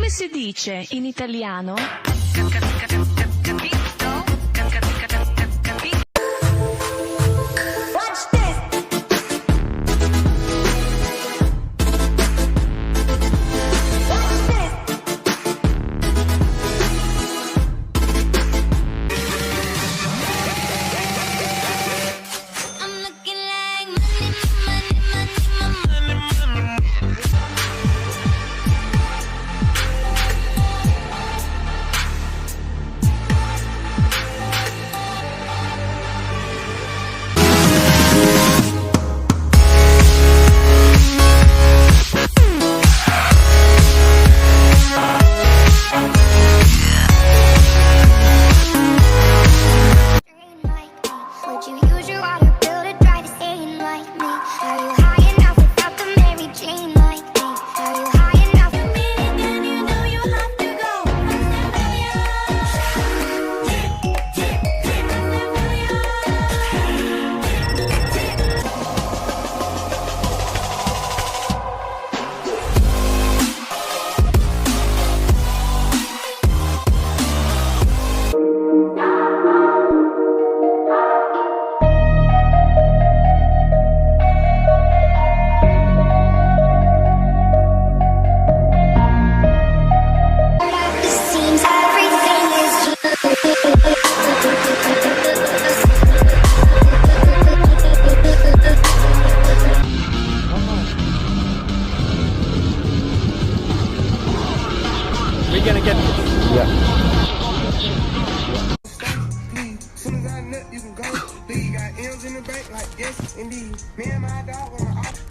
Come si dice in italiano? We're gonna get Yeah. Soon as I nut, you can go. Leave got M's in the bank, like yes, indeed. Me and my dog on my off.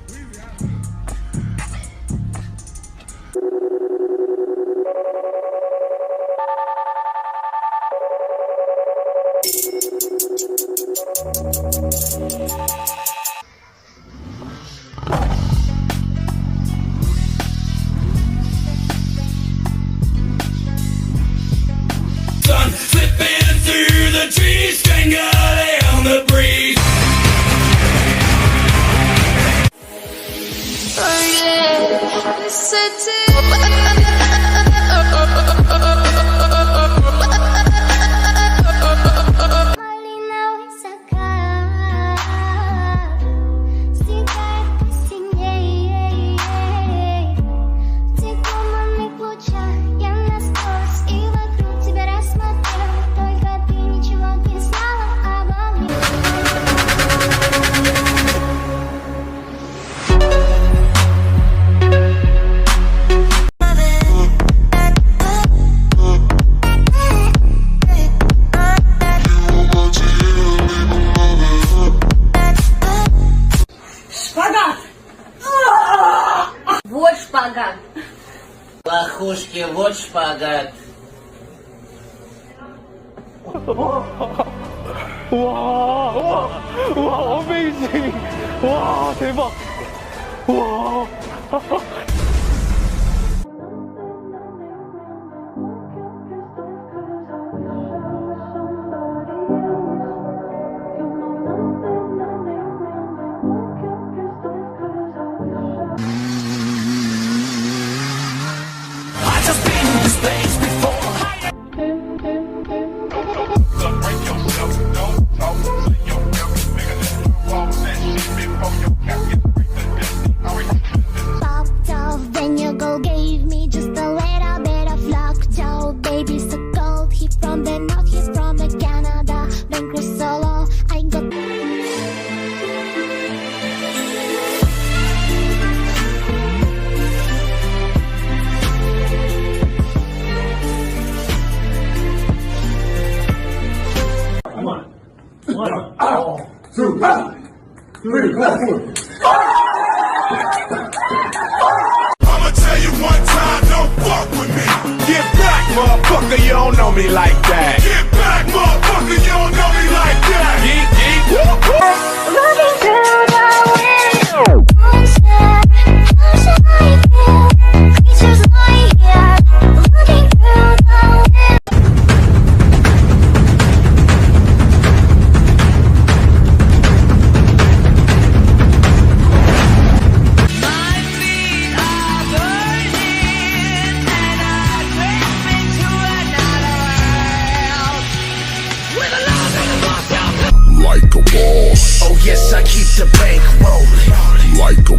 Sun flipping through the trees, strangling on the breeze. Малиновый закат стекает посильней. В тех туманных лучах я насквозь и вокруг тебя рассмотрел. Только ты ничего не знала обо мне. Шпагат! Вот шпагат. Лохушки, вот шпагат. 와, 어메이징. 와, 대박. 와. I just been to space before. Popped off, then your girl gave me just a little bit of lockjaw. Baby, so cold. He from the north, he's from the Canada. Been cruise solo, I got. I'ma tell you one time, don't fuck with me. Get back, motherfucker, you don't know me like that. Get back, motherfucker, you don't know me like that. Geek, geek, whoop, whoop. Looking through the window, monster, how should I feel? Creatures lie here, looking through the window. My feet are burning and I get your bank rolling like a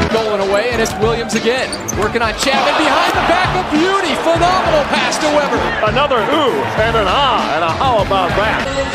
Stolen away, and it's Williams again. Working on Chapman behind the back of Beauty. Phenomenal pass to Weber. Another ooh and an ah, and a how about that?